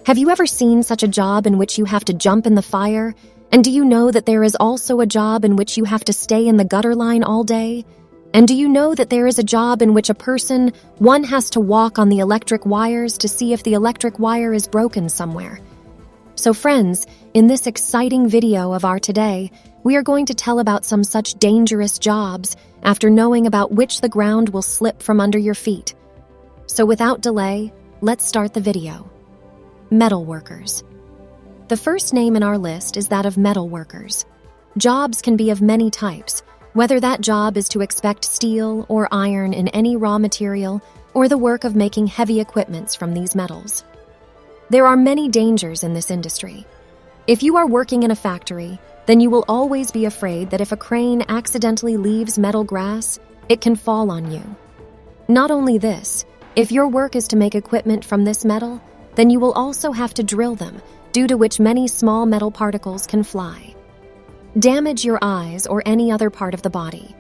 Have you ever seen such a job in which you have to jump in the fire? And do you know that there is also a job in which you have to stay in the gutter line all day? And do you know that there is a job in which one has to walk on the electric wires to see if the electric wire is broken somewhere? So friends, in this exciting video of our today, we are going to tell about some such dangerous jobs after knowing about which the ground will slip from under your feet. So without delay, let's start the video. Metal workers. The first name in our list is that of metal workers. Jobs can be of many types, whether that job is to extract steel or iron in any raw material or the work of making heavy equipments from these metals. There are many dangers in this industry. If you are working in a factory, then you will always be afraid that if a crane accidentally leaves metal grass, it can fall on you. Not only this, if your work is to make equipment from this metal, then you will also have to drill them, due to which many small metal particles can fly. Damage your eyes or any other part of the body.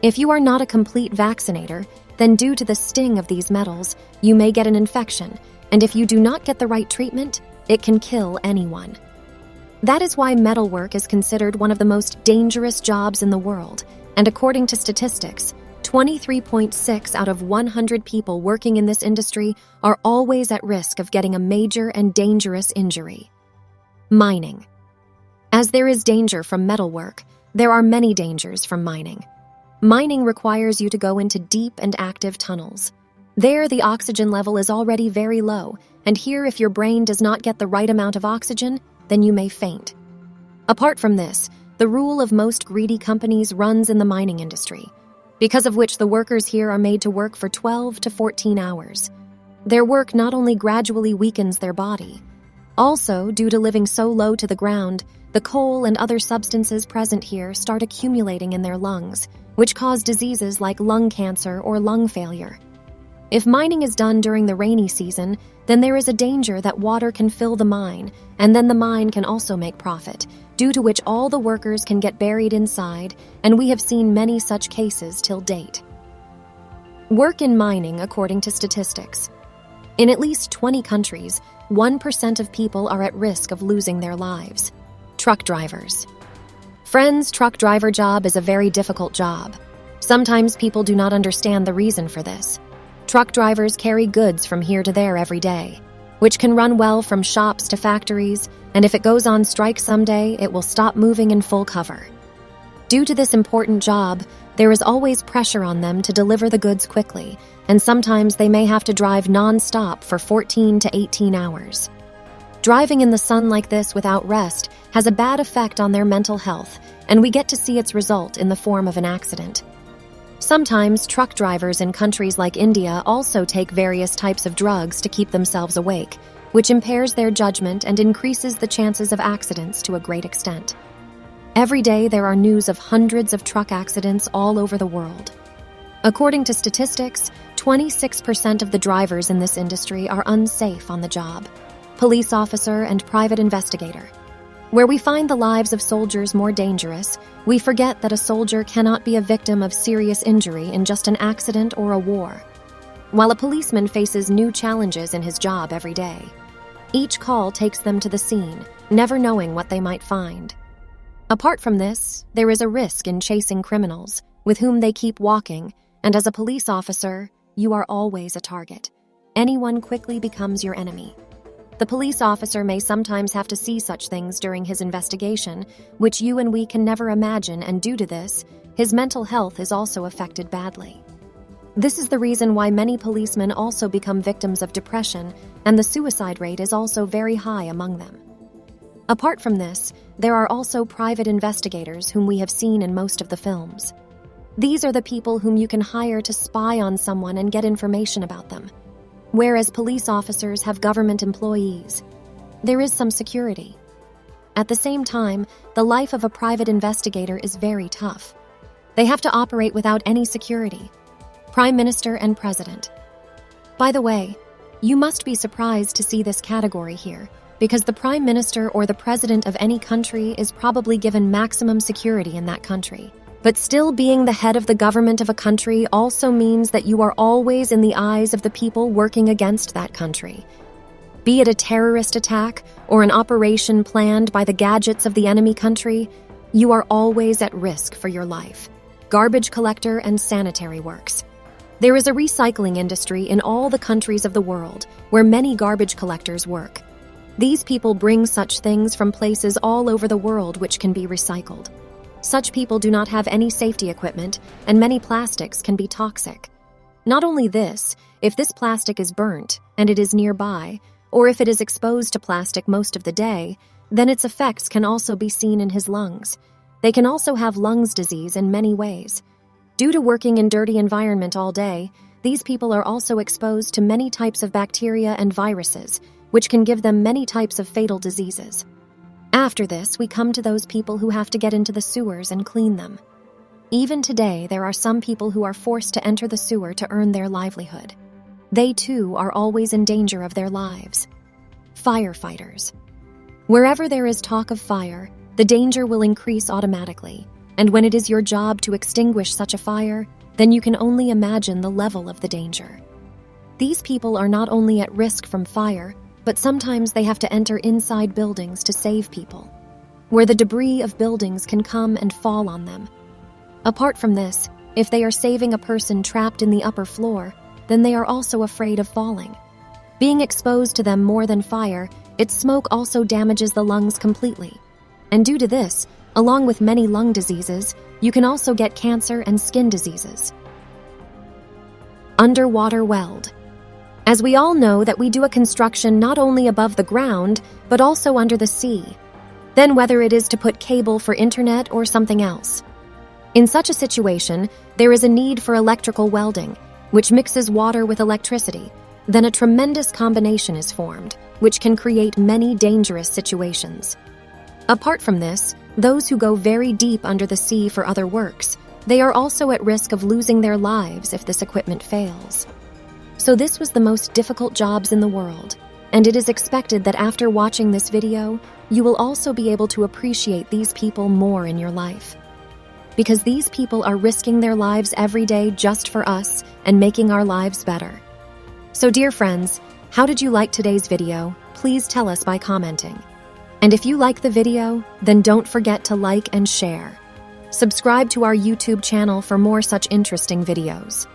If you are not a complete vaccinator, then due to the sting of these metals, you may get an infection, and if you do not get the right treatment, it can kill anyone. That is why metalwork is considered one of the most dangerous jobs in the world, and according to statistics, 23.6 out of 100 people working in this industry are always at risk of getting a major and dangerous injury. Mining. As there is danger from metalwork, there are many dangers from mining. Mining requires you to go into deep and active tunnels. There, the oxygen level is already very low, and here, if your brain does not get the right amount of oxygen, then you may faint. Apart from this, the rule of most greedy companies runs in the mining industry, because of which the workers here are made to work for 12 to 14 hours. Their work not only gradually weakens their body, also, due to living so low to the ground, the coal and other substances present here start accumulating in their lungs, which cause diseases like lung cancer or lung failure. If mining is done during the rainy season, then there is a danger that water can fill the mine, and then the mine can also make profit, due to which all the workers can get buried inside, and we have seen many such cases till date. Work in mining according to statistics. In at least 20 countries, 1% of people are at risk of losing their lives. Truck drivers. Friends, truck driver job is a very difficult job. Sometimes people do not understand the reason for this. Truck drivers carry goods from here to there every day, which can run well from shops to factories, and if it goes on strike someday, it will stop moving in full cover. Due to this important job, there is always pressure on them to deliver the goods quickly, and sometimes they may have to drive non-stop for 14 to 18 hours. Driving in the sun like this without rest has a bad effect on their mental health, and we get to see its result in the form of an accident. Sometimes truck drivers in countries like India also take various types of drugs to keep themselves awake, which impairs their judgment and increases the chances of accidents to a great extent. Every day there are news of hundreds of truck accidents all over the world. According to statistics, 26% of the drivers in this industry are unsafe on the job. Police officer and private investigator. Where we find the lives of soldiers more dangerous, we forget that a soldier cannot be a victim of serious injury in just an accident or a war. While a policeman faces new challenges in his job every day, each call takes them to the scene, never knowing what they might find. Apart from this, there is a risk in chasing criminals, with whom they keep walking, and as a police officer, you are always a target. Anyone quickly becomes your enemy. The police officer may sometimes have to see such things during his investigation, which you and we can never imagine, and due to this, his mental health is also affected badly. This is the reason why many policemen also become victims of depression, and the suicide rate is also very high among them. Apart from this, there are also private investigators whom we have seen in most of the films. These are the people whom you can hire to spy on someone and get information about them. Whereas police officers have government employees, there is some security. At the same time, the life of a private investigator is very tough. They have to operate without any security. Prime Minister and President. By the way, you must be surprised to see this category here, because the Prime Minister or the President of any country is probably given maximum security in that country. But still, being the head of the government of a country also means that you are always in the eyes of the people working against that country. Be it a terrorist attack or an operation planned by the gadgets of the enemy country, you are always at risk for your life. Garbage collector and sanitary works. There is a recycling industry in all the countries of the world where many garbage collectors work. These people bring such things from places all over the world which can be recycled. Such people do not have any safety equipment, and many plastics can be toxic. Not only this, if this plastic is burnt and it is nearby, or if it is exposed to plastic most of the day, then its effects can also be seen in his lungs. They can also have lungs disease in many ways. Due to working in dirty environment all day, these people are also exposed to many types of bacteria and viruses, which can give them many types of fatal diseases. After this, we come to those people who have to get into the sewers and clean them. Even today, there are some people who are forced to enter the sewer to earn their livelihood. They too are always in danger of their lives. Firefighters. Wherever there is talk of fire, the danger will increase automatically, and when it is your job to extinguish such a fire, then you can only imagine the level of the danger. These people are not only at risk from fire, but sometimes they have to enter inside buildings to save people, where the debris of buildings can come and fall on them. Apart from this, if they are saving a person trapped in the upper floor, then they are also afraid of falling. Being exposed to them more than fire, its smoke also damages the lungs completely. And due to this, along with many lung diseases, you can also get cancer and skin diseases. Underwater weld. As we all know that we do a construction not only above the ground, but also under the sea. Then whether it is to put cable for internet or something else. In such a situation, there is a need for electrical welding, which mixes water with electricity. Then a tremendous combination is formed, which can create many dangerous situations. Apart from this, those who go very deep under the sea for other works, they are also at risk of losing their lives if this equipment fails. So this was the most difficult jobs in the world, and it is expected that after watching this video, you will also be able to appreciate these people more in your life. Because these people are risking their lives every day just for us and making our lives better. So dear friends, how did you like today's video? Please tell us by commenting. And if you like the video, then don't forget to like and share. Subscribe to our YouTube channel for more such interesting videos.